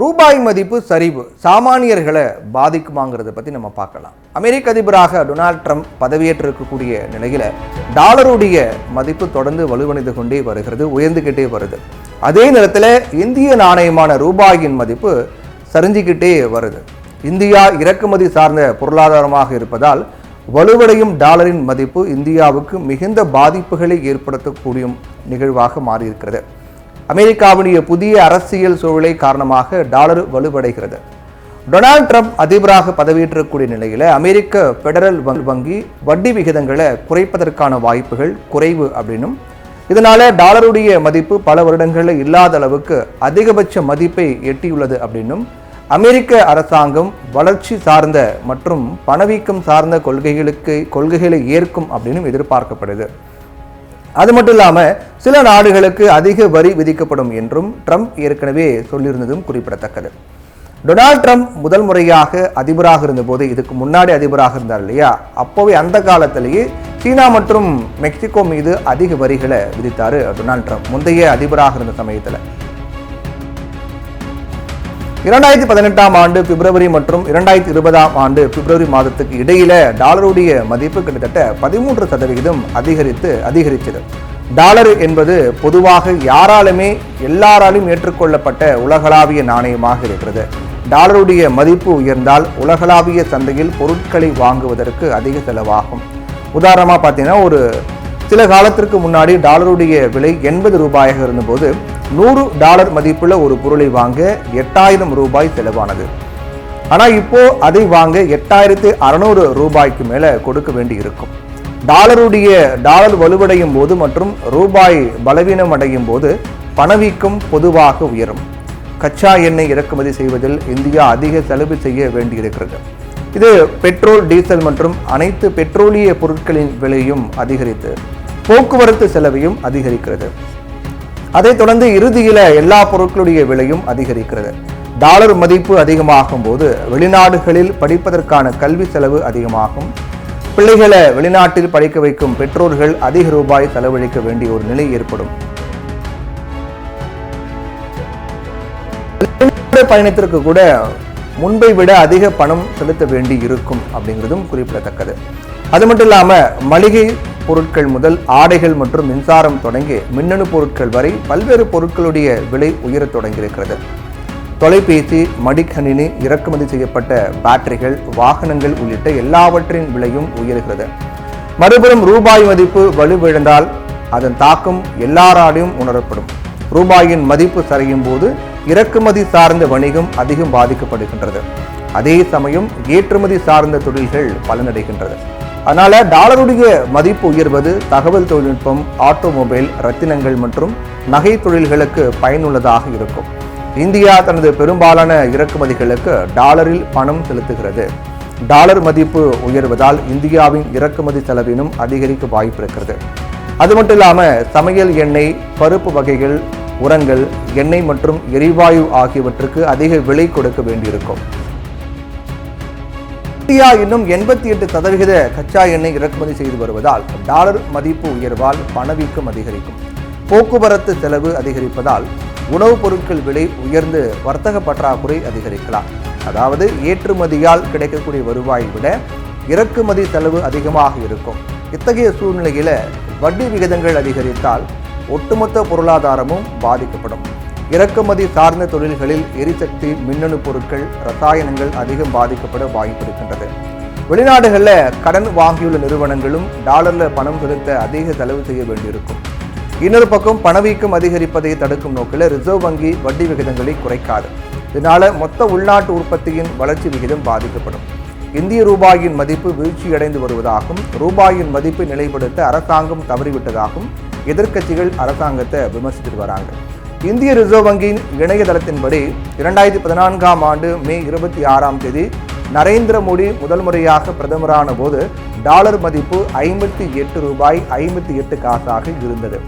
ரூபாய் மதிப்பு சரிவு சாமானியர்களை பாதிக்குமாங்கிறத பற்றி நம்ம பார்க்கலாம். அமெரிக்க அதிபராக டொனால்ட் ட்ரம்ப் பதவியேற்றிருக்கக்கூடிய நிலையில் டாலருடைய மதிப்பு தொடர்ந்து வலுவடைந்து கொண்டே வருகிறது, உயர்ந்துகிட்டே வருது. அதே நேரத்தில் இந்திய நாணயமான ரூபாயின் மதிப்பு சரிஞ்சிக்கிட்டே வருது. இந்தியா இறக்குமதி சார்ந்த பொருளாதாரமாக இருப்பதால் வலுவடையும் டாலரின் மதிப்பு இந்தியாவுக்கு மிகுந்த பாதிப்புகளை ஏற்படுத்தக்கூடிய நிகழ்வாக மாறியிருக்கிறது. அமெரிக்காவுடைய புதிய அரசியல் சூழலை காரணமாக டாலர் வலுவடைகிறது. டொனால்ட் ட்ரம்ப் அதிபராக பதவியேற்றக்கூடிய நிலையில் அமெரிக்க பெடரல் வங்கி வட்டி விகிதங்களை குறைப்பதற்கான வாய்ப்புகள் குறைவு அப்படின்னும், இதனால டாலருடைய மதிப்பு பல வருடங்களில் இல்லாத அளவுக்கு அதிகபட்ச மதிப்பை எட்டியுள்ளது அப்படின்னும், அமெரிக்க அரசாங்கம் வளர்ச்சி சார்ந்த மற்றும் பணவீக்கம் சார்ந்த கொள்கைகளை ஏற்கும் அப்படின்னு எதிர்பார்க்கப்படுது. அது மட்டும் இல்லாமல் சில நாடுகளுக்கு அதிக வரி விதிக்கப்படும் என்றும் ட்ரம்ப் ஏற்கனவே சொல்லியிருந்ததும் குறிப்பிடத்தக்கது. டொனால்ட் ட்ரம்ப் முதல் முறையாக அதிபராக இருந்தபோது, இதுக்கு முன்னாடி அதிபராக இருந்தார் இல்லையா, அப்போவே அந்த காலத்திலேயே சீனா மற்றும் மெக்சிகோ மீது அதிக வரிகளை விதித்தார் டொனால்ட் ட்ரம்ப் முந்தைய அதிபராக இருந்த சமயத்தில். 2018ஆம் ஆண்டு பிப்ரவரி மற்றும் 2020ஆம் ஆண்டு பிப்ரவரி மாதத்துக்கு இடையில டாலருடைய மதிப்பு கிட்டத்தட்ட 13% அதிகரிச்சது. டாலர் என்பது பொதுவாக எல்லாராலும் ஏற்றுக்கொள்ளப்பட்ட உலகளாவிய நாணயமாக இருக்கிறது. டாலருடைய மதிப்பு உயர்ந்தால் உலகளாவிய சந்தையில் பொருட்களை வாங்குவதற்கு அதிக செலவாகும். உதாரணமாக பார்த்தீங்கன்னா, ஒரு சில காலத்திற்கு முன்னாடி டாலருடைய விலை 80 ரூபாயாக இருந்தபோது $100 மதிப்புள்ள ஒரு பொருளை வாங்க 8000 ரூபாய் செலவானது. ஆனால் இப்போ அதை வாங்க 8600 ரூபாய்க்கு மேலே கொடுக்க வேண்டி இருக்கும். டாலர் வலுவடையும் போது மற்றும் ரூபாய் பலவீனம் அடையும் போது பணவீக்கம் பொதுவாக உயரும். கச்சா எண்ணெய் இறக்குமதி செய்வதில் இந்தியா அதிக செலவு செய்ய வேண்டியிருக்கிறது. இது பெட்ரோல், டீசல் மற்றும் அனைத்து பெட்ரோலிய பொருட்களின் விலையும் அதிகரித்து போக்குவரத்து செலவையும் அதிகரிக்கிறது. அதைத் தொடர்ந்து இறுதியில் எல்லா பொருட்களுடைய விலையும் அதிகரிக்கிறது. டாலர் மதிப்பு அதிகமாகும் போது வெளிநாடுகளில் படிப்பதற்கான கல்வி செலவு அதிகமாகும். பிள்ளைகளை வெளிநாட்டில் படிக்க வைக்கும் பெற்றோர்கள் அதிக ரூபாய் செலவழிக்க வேண்டிய ஒரு நிலை ஏற்படும். பயணத்திற்கு கூட முன்பை விட அதிக பணம் செலுத்த வேண்டி இருக்கும் அப்படிங்கிறதும் குறிப்பிடத்தக்கது. அது மட்டும் இல்லாமல் மளிகை பொருட்கள் முதல் ஆடைகள் மற்றும் மின்சாரம் தொடங்கி மின்னணு பொருட்கள் வரை பல்வேறு பொருட்களுடைய விலை உயரத் தொடங்கியிருக்கிறது. தொலைபேசி, மடிக்கணினி, இறக்குமதி செய்யப்பட்ட பேட்டரிகள், வாகனங்கள் உள்ளிட்ட எல்லாவற்றின் விலையும் உயர்கிறது. மறுபுறம் ரூபாய் மதிப்பு வலுவிழந்தால் அதன் தாக்கம் எல்லாராலையும் உணரப்படும். ரூபாயின் மதிப்பு சரியும் போது இறக்குமதி சார்ந்த வணிகம் அதிகம் பாதிக்கப்படுகின்றது. அதே சமயம் ஏற்றுமதி சார்ந்த தொழில்கள் பலனடைகின்றது. அதனால டாலருடைய மதிப்பு உயர்வது தகவல் தொழில்நுட்பம், ஆட்டோமொபைல், ரத்தினங்கள் மற்றும் நகை தொழில்களுக்கு பயனுள்ளதாக இருக்கும். இந்தியா தனது பெரும்பாலான இறக்குமதிகளுக்கு டாலரில் பணம் செலுத்துகிறது. டாலர் மதிப்பு உயர்வதால் இந்தியாவின் இறக்குமதி செலவினும் அதிகரிக்க வாய்ப்பு இருக்கிறது. அது மட்டும் இல்லாமல் சமையல் எண்ணெய், பருப்பு வகைகள், உரங்கள், எண்ணெய் மற்றும் எரிவாயு ஆகியவற்றுக்கு அதிக விலை கொடுக்க வேண்டியிருக்கும். இந்தியா இன்னும் 88% கச்சா எண்ணெய் இறக்குமதி செய்து வருவதால் டாலர் மதிப்பு உயர்வால் பணவீக்கம் அதிகரிக்கும். போக்குவரத்து செலவு அதிகரிப்பதால் உணவுப் பொருட்கள் விலை உயர்ந்து வர்த்தக பற்றாக்குறை அதிகரிக்கலாம். அதாவது ஏற்றுமதியால் கிடைக்கக்கூடிய வருவாயை விட இறக்குமதி செலவு அதிகமாக இருக்கும். இத்தகைய சூழ்நிலையில வட்டி விகிதங்கள் அதிகரித்தால் ஒட்டுமொத்த பொருளாதாரமும் பாதிக்கப்படும். இறக்குமதி சார்ந்த தொழில்களில் எரிசக்தி, மின்னணு பொருட்கள், ரசாயனங்கள் அதிகம் பாதிக்கப்பட வாய்ப்பு இருக்கின்றது. வெளிநாடுகளில் கடன் வாங்கியுள்ள நிறுவனங்களும் டாலரில் பணம் செலுத்த அதிக செலவு செய்ய வேண்டியிருக்கும். இன்னொரு பக்கம் பணவீக்கம் அதிகரிப்பதை தடுக்கும் நோக்கில் ரிசர்வ் வங்கி வட்டி விகிதங்களை குறைக்காது. இதனால மொத்த உள்நாட்டு உற்பத்தியின் வளர்ச்சி விகிதம் பாதிக்கப்படும். இந்திய ரூபாயின் மதிப்பு வீழ்ச்சியடைந்து வருவதாகவும் ரூபாயின் மதிப்பை நிலைப்படுத்த அரசாங்கம் தவறிவிட்டதாகவும் எதிர்க்கட்சிகள் அரசாங்கத்தை விமர்சித்து வராங்க. இந்திய ரிசர்வ் வங்கியின் இணையதளத்தின்படி 2014ஆம் ஆண்டு மே 26ஆம் தேதி நரேந்திர மோடி முதல் முறையாக பிரதமரான போது டாலர் மதிப்பு 58 ரூபாய் 58 காசாக இருந்தது.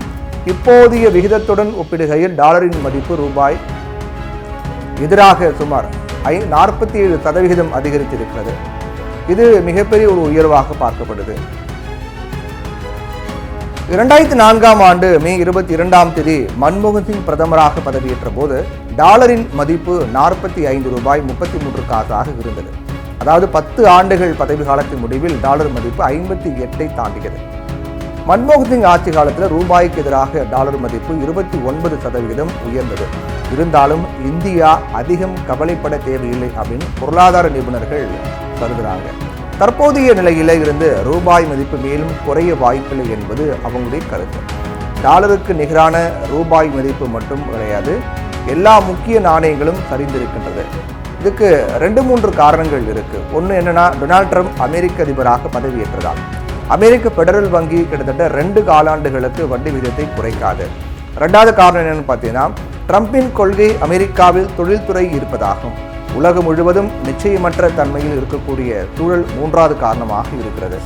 இப்போதைய விகிதத்துடன் ஒப்பிடுகையில் டாலரின் மதிப்பு ரூபாய் எதிராக சுமார் 47% அதிகரித்திருக்கிறது. இது மிகப்பெரிய ஒரு உயர்வாக பார்க்கப்படுது. 2004ஆம் ஆண்டு மே 22ஆம் தேதி மன்மோகன் சிங் பிரதமராக பதவியேற்ற போது டாலரின் மதிப்பு ₹45.33 இருந்தது. அதாவது 10 ஆண்டுகள் பதவி காலத்தின் முடிவில் டாலர் மதிப்பு 58ஐ தாண்டியது. மன்மோகன் சிங் ஆட்சி காலத்தில் ரூபாய்க்கு எதிராக டாலர் மதிப்பு 29% உயர்ந்தது. இருந்தாலும் இந்தியா அதிகம் கவலைப்பட தேவையில்லை அப்படின்னு பொருளாதார நிபுணர்கள் கருதுகிறாங்க. தற்போதைய நிலையில இருந்து ரூபாய் மதிப்பு மேலும் குறைய வாய்ப்பில்லை என்பது அவங்களுடைய கருத்து. டாலருக்கு நிகரான ரூபாய் மதிப்பு மட்டும் கிடையாது, எல்லா முக்கிய நாணயங்களும் சரிந்திருக்கின்றது. இதுக்கு 2-3 காரணங்கள் இருக்கு. ஒன்று என்னன்னா, டொனால்ட் ட்ரம்ப் அமெரிக்க அதிபராக பதவியேற்றதால் அமெரிக்க பெடரல் வங்கி கிட்டத்தட்ட 2 காலாண்டுகளுக்கு வட்டி விகிதத்தை குறைக்காது. 2வது காரணம் என்னன்னு பார்த்தீங்கன்னா, ட்ரம்பின் கொள்கை அமெரிக்காவில் தொழில்துறை இருப்பதாகும். உலகம் முழுவதும் நிச்சயமற்ற தன்மையில் இருக்கக்கூடிய சூழல் 3வது காரணமாக இருக்கிறது.